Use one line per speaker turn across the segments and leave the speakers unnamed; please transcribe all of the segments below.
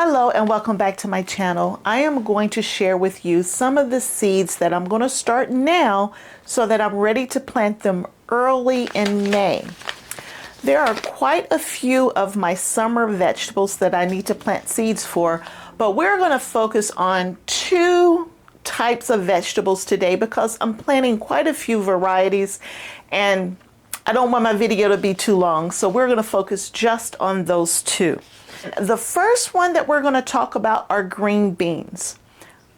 Hello and welcome back to my channel. I am going to share with you some of the seeds that I'm going to start now so that I'm ready to plant them early in May. There are quite a few of my summer vegetables that I need to plant seeds for, but we're going to focus on two types of vegetables today because I'm planting quite a few varieties and I don't want my video to be too long, so we're going to focus just on those two. The first one that we're going to talk about are green beans.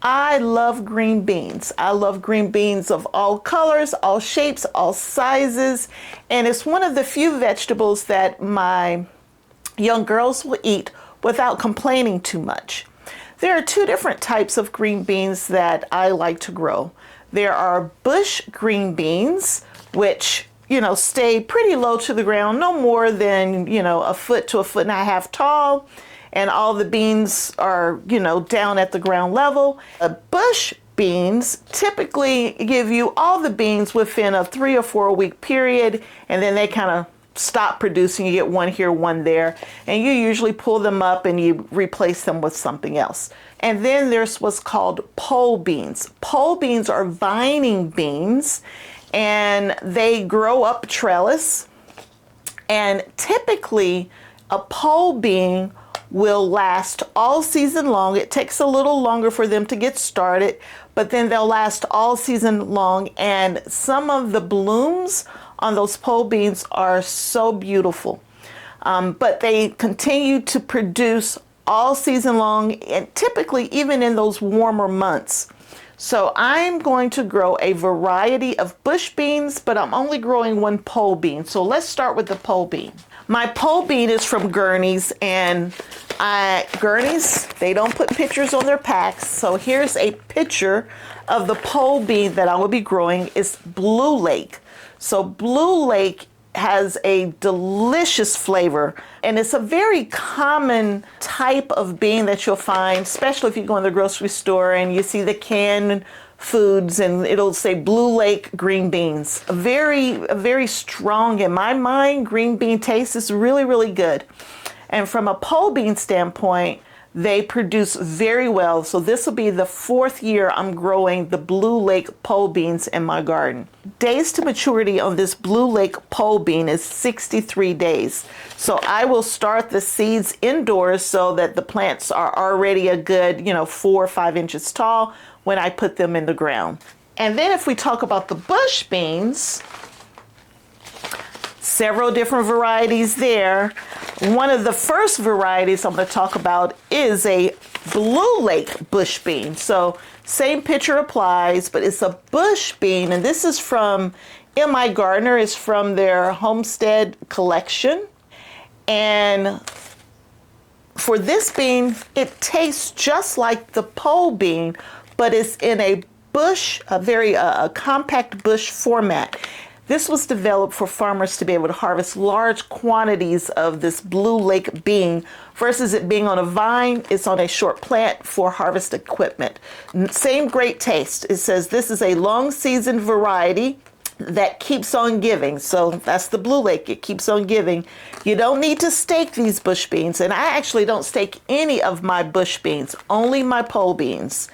I love green beans. I love green beans of all colors, all shapes, all sizes, and it's one of the few vegetables that my young girls will eat without complaining too much. There are two different types of green beans that I like to grow. There are bush green beans, which stay pretty low to the ground, no more than, a foot to a foot and a half tall. And all the beans are, down at the ground level. Bush beans typically give you all the beans within a 3 or 4 week period. And then they kind of stop producing. You get one here, one there. And you usually pull them up and you replace them with something else. And then there's what's called pole beans. Pole beans are vining beans. And they grow up trellis, and typically a pole bean will last all season long. It takes a little longer for them to get started, but then they'll last all season long, and some of the blooms on those pole beans are so beautiful. But they continue to produce all season long, and typically even in those warmer months. So I'm going to grow a variety of bush beans, but I'm only growing one pole bean. So let's start with the pole bean. My pole bean is from Gurney's, and Gurney's, they don't put pictures on their packs. So here's a picture of the pole bean that I will be growing. It's Blue Lake. So Blue Lake has a delicious flavor, and it's a very common type of bean that you'll find, especially if you go in the grocery store and you see the canned foods and it'll say Blue Lake green beans. Very strong, in my mind, green bean taste is really, really good. And from a pole bean standpoint, they produce very well. So this will be the 4th year I'm growing the Blue Lake pole beans in my garden. Days to maturity on this Blue Lake pole bean is 63 days. So I will start the seeds indoors so that the plants are already a good, 4 or 5 inches tall when I put them in the ground. And then if we talk about the bush beans, several different varieties there. One of the first varieties I'm going to talk about is a Blue Lake bush bean. So same picture applies, but it's a bush bean, and this is from M.I. Gardner. It's from their Homestead collection. And for this bean, it tastes just like the pole bean, but it's in a bush, a very compact bush format. This was developed for farmers to be able to harvest large quantities of this Blue Lake bean versus it being on a vine. It's on a short plant for harvest equipment. Same great taste. It says this is a long season variety that keeps on giving. So that's the Blue Lake. It keeps on giving. You don't need to stake these bush beans. And I actually don't stake any of my bush beans, only my pole beans.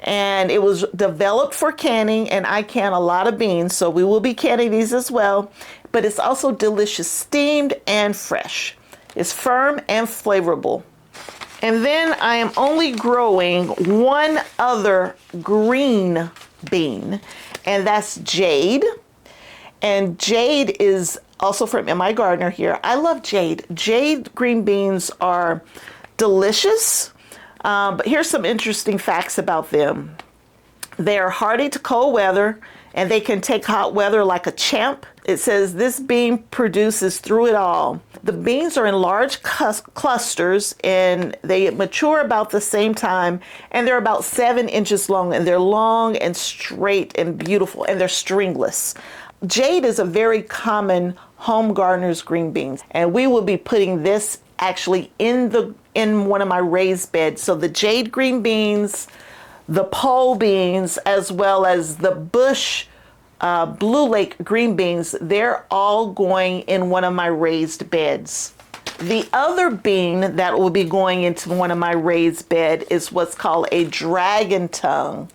And it was developed for canning, and I can a lot of beans, so we will be canning these as well. But it's also delicious, steamed and fresh. It's firm and flavorful. And then I am only growing one other green bean, and that's Jade. And Jade is also from M.I. Gardner here. I love Jade. Jade green beans are delicious. But here's some interesting facts about them. They are hardy to cold weather, and they can take hot weather like a champ. It says this bean produces through it all. The beans are in large clusters, and they mature about the same time, and they're about 7 inches long, and they're long and straight and beautiful, and they're stringless. Jade is a very common home gardener's green beans, and we will be putting this actually in one of my raised beds. So the Jade green beans, the pole beans, as well as the bush Blue Lake green beans, they're all going in one of my raised beds. The other bean that will be going into one of my raised bed is what's called a dragon tongue,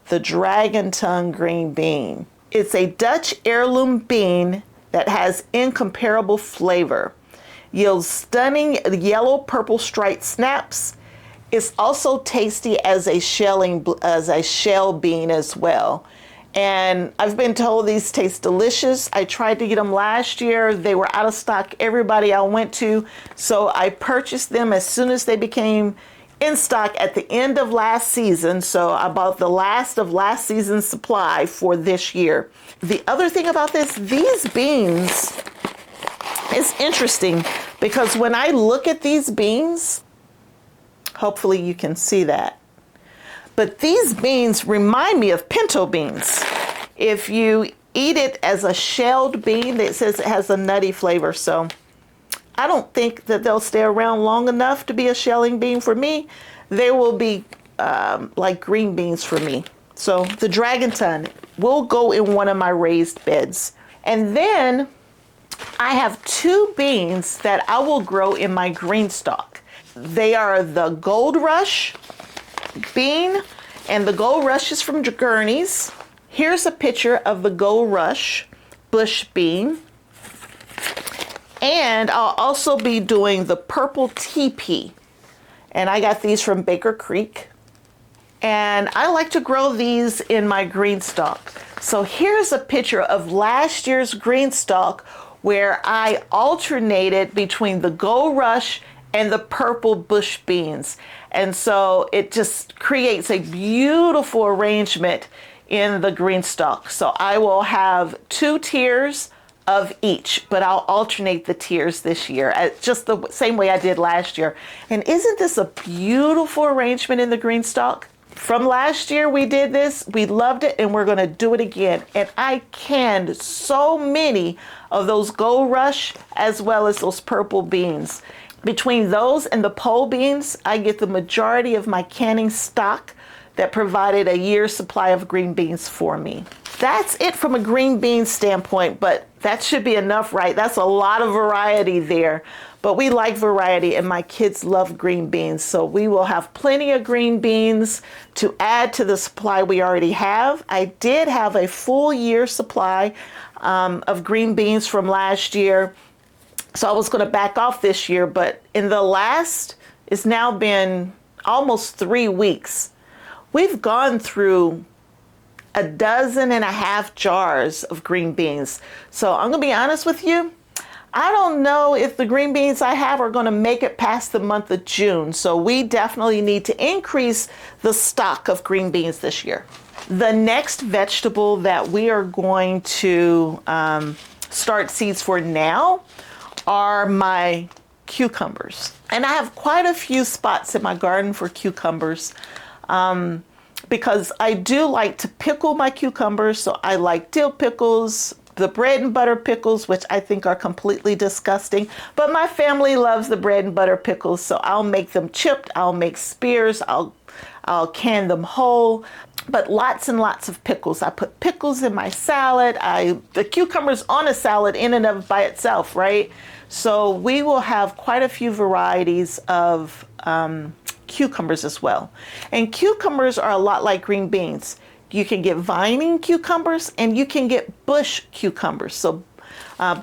the dragon tongue green bean. It's a Dutch heirloom bean that has incomparable flavor. Yields stunning yellow purple striped snaps. It's also tasty as a shell bean as well. And I've been told these taste delicious. I tried to get them last year. They were out of stock everybody I went to. So I purchased them as soon as they became in stock at the end of last season. So I bought the last of last season's supply for this year. The other thing about these beans is interesting because when I look at these beans, hopefully you can see that. But these beans remind me of pinto beans. If you eat it as a shelled bean, it says it has a nutty flavor. So I don't think that they'll stay around long enough to be a shelling bean for me. They will be like green beans for me. So the dragon tongue will go in one of my raised beds. And then I have two beans that I will grow in my GreenStalk. They are the Gold Rush bean, and the Gold Rush is from Gurney's. Here's a picture of the Gold Rush bush bean. And I'll also be doing the purple teepee. And I got these from Baker Creek. And I like to grow these in my GreenStalk. So here's a picture of last year's GreenStalk where I alternated between the Gold Rush and the purple bush beans. And so it just creates a beautiful arrangement in the GreenStalk. So I will have 2 tiers of each, but I'll alternate the tiers this year, just the same way I did last year. And isn't this a beautiful arrangement in the GreenStalk? From last year we did this, we loved it, and we're gonna do it again. And I canned so many of those Gold Rush as well as those purple beans. Between those and the pole beans, I get the majority of my canning stock that provided a year's supply of green beans for me. That's it from a green bean standpoint, but that should be enough, right? That's a lot of variety there. But we like variety, and my kids love green beans. So we will have plenty of green beans to add to the supply we already have. I did have a full year supply of green beans from last year. So I was going to back off this year, but in the last, it's now been almost 3 weeks. We've gone through 1.5 dozen jars of green beans. So I'm going to be honest with you. I don't know if the green beans I have are going to make it past the month of June. So we definitely need to increase the stock of green beans this year. The next vegetable that we are going to start seeds for now are my cucumbers. And I have quite a few spots in my garden for cucumbers because I do like to pickle my cucumbers. So I like dill pickles, the bread and butter pickles, which I think are completely disgusting, but my family loves the bread and butter pickles. So I'll make them chipped, I'll make spears, I'll can them whole, but lots and lots of pickles. I put pickles in my salad. The cucumber's on a salad in and of by itself, right? So we will have quite a few varieties of cucumbers as well. And cucumbers are a lot like green beans. You can get vining cucumbers and you can get bush cucumbers. So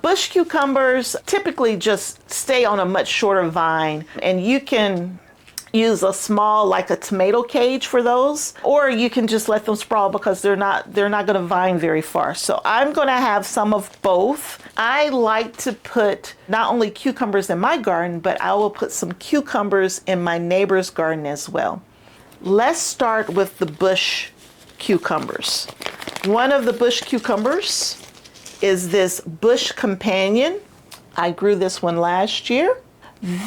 bush cucumbers typically just stay on a much shorter vine, and you can use a small, like a tomato cage for those, or you can just let them sprawl because they're not going to vine very far. So I'm going to have some of both. I like to put not only cucumbers in my garden, but I will put some cucumbers in my neighbor's garden as well. Let's start with the bush cucumbers. One of the bush cucumbers is this Bush Companion. I grew this one last year.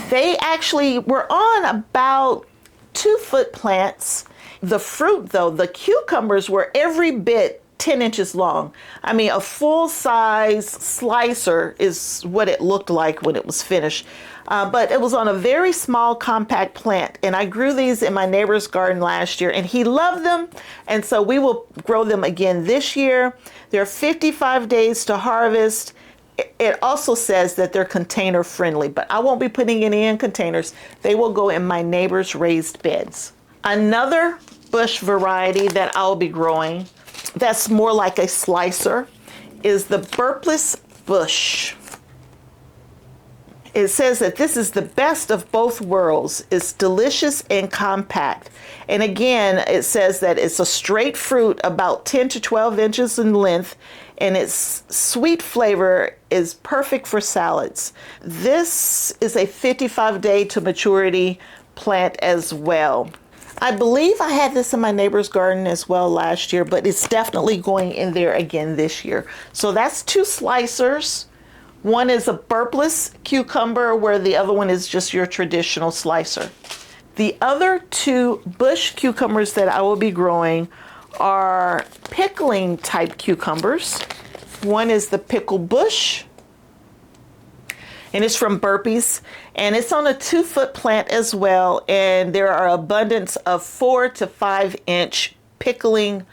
They actually were on about 2-foot plants. The fruit, though, the cucumbers were every bit 10 inches long. I mean, a full-size slicer is what it looked like when it was finished. But it was on a very small, compact plant. And I grew these in my neighbor's garden last year, and he loved them. And so we will grow them again this year. They're 55 days to harvest. it also says that they're container friendly, but I won't be putting any in containers. They will go in my neighbor's raised beds. Another bush variety that I'll be growing that's more like a slicer is the burpless bush. It says that this is the best of both worlds. It's delicious and compact. And again, it says that it's a straight fruit about 10 to 12 inches in length, and its sweet flavor is perfect for salads. This is a 55-day to maturity plant as well. I believe I had this in my neighbor's garden as well last year, but it's definitely going in there again this year. So that's two slicers. One is a burpless cucumber, where the other one is just your traditional slicer. The other two bush cucumbers that I will be growing are pickling type cucumbers. One is the pickle bush, and it's from Burpees, and it's on a 2-foot plant as well, and there are abundance of 4 to 5 inch pickling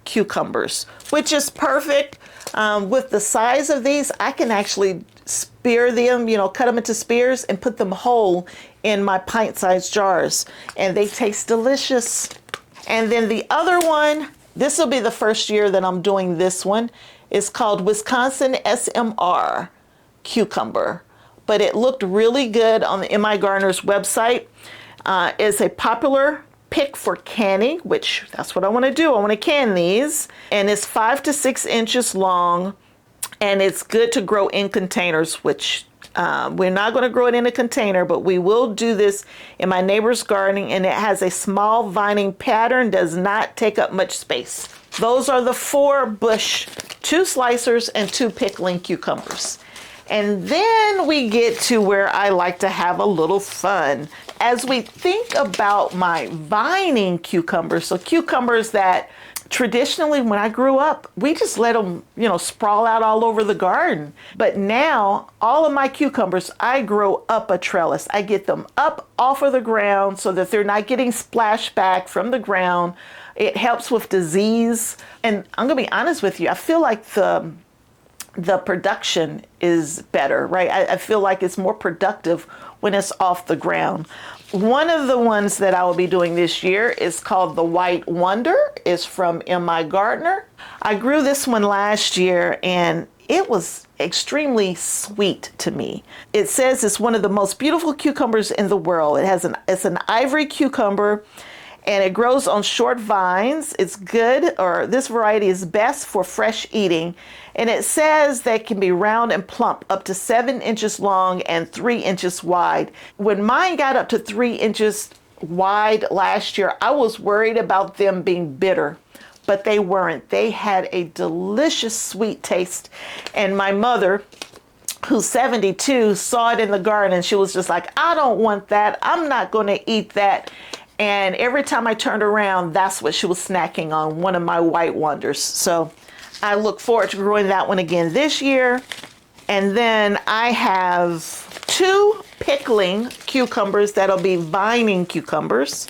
cucumbers, which is perfect. With the size of these, I can actually spear them, cut them into spears and put them whole in my pint-sized jars, and they taste delicious. And then the other one, this will be the first year that I'm doing this one, is called Wisconsin SMR cucumber, but it looked really good on the MI Gardener's website. It's a popular pick for canning, which that's what I want to do. I want to can these, and it's 5 to 6 inches long, and it's good to grow in containers, which we're not going to grow it in a container, but we will do this in my neighbor's garden, and it has a small vining pattern, does not take up much space. Those are the 4 bush, 2 slicers, and 2 pickling cucumbers. And then we get to where I like to have a little fun. As we think about my vining cucumbers, so cucumbers that traditionally when I grew up, we just let them, sprawl out all over the garden. But now all of my cucumbers, I grow up a trellis. I get them up off of the ground so that they're not getting splashed back from the ground. It helps with disease. And I'm gonna be honest with you, I feel like the production is better, right? I feel like it's more productive when it's off the ground. One of the ones that I will be doing this year is called the White Wonder. It's from MI Gardener. I grew this one last year, and it was extremely sweet to me. It says it's one of the most beautiful cucumbers in the world. It's an ivory cucumber, and it grows on short vines. It's good, or this variety is best for fresh eating. And it says that it can be round and plump, up to 7 inches long and 3 inches wide. When mine got up to 3 inches wide last year, I was worried about them being bitter, but they weren't. They had a delicious sweet taste. And my mother, who's 72, saw it in the garden, and she was just like, I don't want that. I'm not going to eat that. And every time I turned around, that's what she was snacking on, one of my White Wonders. So I look forward to growing that one again this year. And then I have 2 pickling cucumbers that'll be vining cucumbers.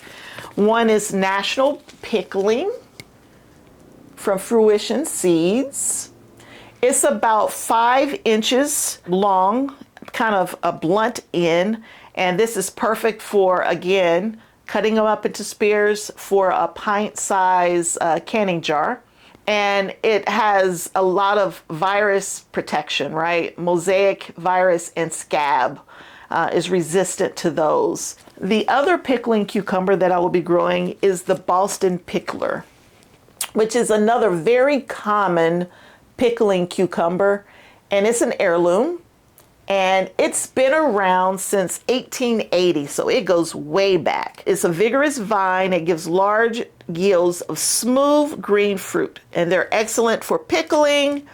One is National Pickling from Fruition Seeds. It's about 5 inches long, kind of a blunt end. And this is perfect for, again, cutting them up into spears for a pint-size canning jar. And it has a lot of virus protection, right? Mosaic virus and scab is resistant to those. The other pickling cucumber that I will be growing is the Boston Pickler, which is another very common pickling cucumber, and it's an heirloom. And it's been around since 1880, so it goes way back. It's a vigorous vine. It gives large yields of smooth green fruit, and they're excellent for pickling,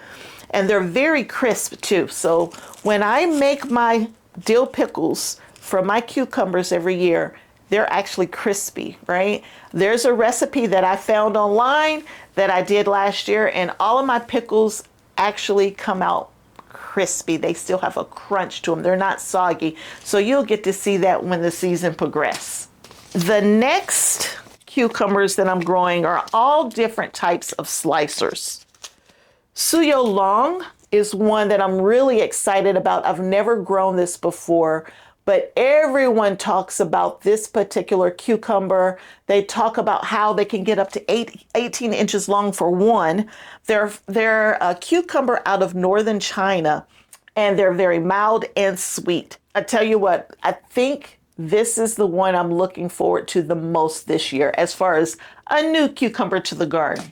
and they're very crisp too. So when I make my dill pickles from my cucumbers every year, they're actually crispy, right? There's a recipe that I found online that I did last year, and all of my pickles actually come out crispy. They still have a crunch to them. They're not soggy. So you'll get to see that when the season progresses. The next cucumbers that I'm growing are all different types of slicers. Suyo Long is one that I'm really excited about. I've never grown this before, but everyone talks about this particular cucumber. They talk about how they can get up to 18 inches long for one. They're a cucumber out of northern China, and they're very mild and sweet. I tell you what, I think this is the one I'm looking forward to the most this year as far as a new cucumber to the garden.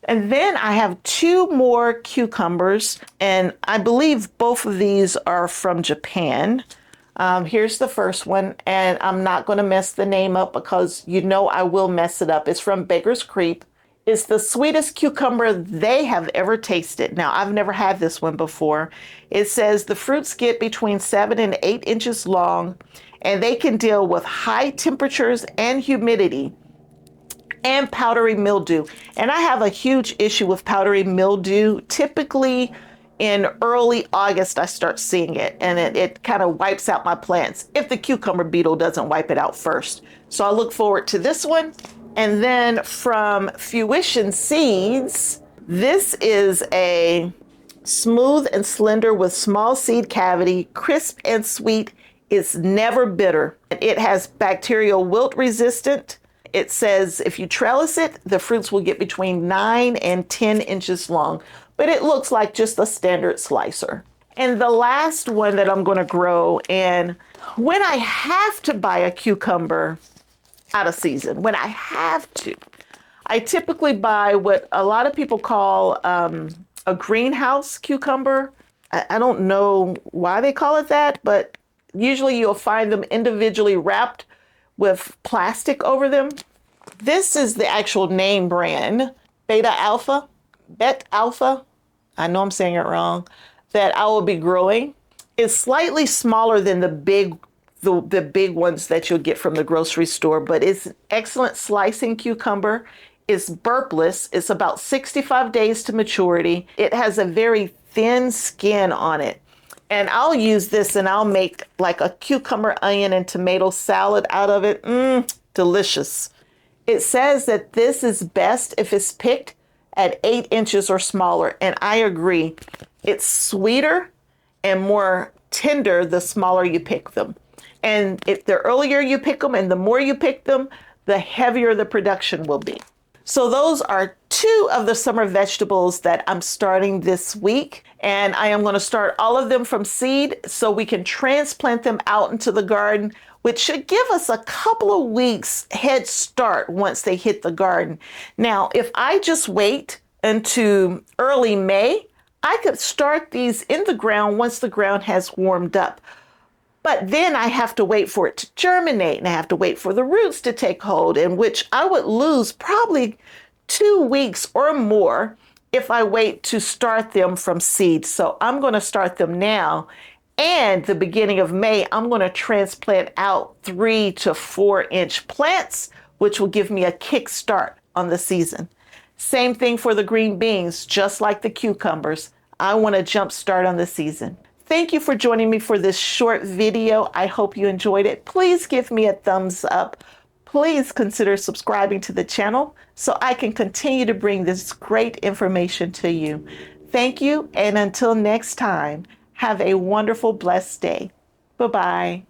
And then I have two more cucumbers, and I believe both of these are from Japan. Here's the first one, and I'm not going to mess the name up because you know I will mess it up. It's from Baker's Creek. It's the sweetest cucumber they have ever tasted. Now, I've never had this one before. It says the fruits get between 7 and 8 inches long, and they can deal with high temperatures and humidity and powdery mildew. And I have a huge issue with powdery mildew. Typically in early August, I start seeing it, and it kind of wipes out my plants if the cucumber beetle doesn't wipe it out first. So I look forward to this one. And then from Fruition Seeds, this is a smooth and slender with small seed cavity, crisp and sweet. It's never bitter. It has bacterial wilt resistant. It says if you trellis it, the fruits will get between 9 and 10 inches long, but it looks like just a standard slicer. And the last one that I'm going to grow, and when I have to buy a cucumber out of season, when I have to, I typically buy what a lot of people call a greenhouse cucumber. I don't know why they call it that, but usually you'll find them individually wrapped with plastic over them. This is the actual name brand, Bet Alpha. I know I'm saying it wrong, that I will be growing. It's slightly smaller than the big ones that you'll get from the grocery store, but it's an excellent slicing cucumber. It's burpless. It's about 65 days to maturity. It has a very thin skin on it. And I'll use this and I'll make like a cucumber, onion, and tomato salad out of it. Delicious. It says that this is best if it's picked at 8 inches or smaller. And I agree. It's sweeter and more tender the smaller you pick them. And if the earlier you pick them and the more you pick them, the heavier the production will be. So those are two of the summer vegetables that I'm starting this week. And I am going to start all of them from seed so we can transplant them out into the garden, which should give us a couple of weeks head start once they hit the garden. Now, if I just wait into early May, I could start these in the ground once the ground has warmed up. But then I have to wait for it to germinate, and I have to wait for the roots to take hold, in which I would lose probably 2 weeks or more if I wait to start them from seed. So I'm going to start them now. And the beginning of May, I'm going to transplant out 3 to 4 inch plants, which will give me a kick start on the season. Same thing for the green beans, just like the cucumbers. I want to jump start on the season. Thank you for joining me for this short video. I hope you enjoyed it. Please give me a thumbs up. Please consider subscribing to the channel so I can continue to bring this great information to you. Thank you, and until next time, have a wonderful, blessed day. Bye-bye.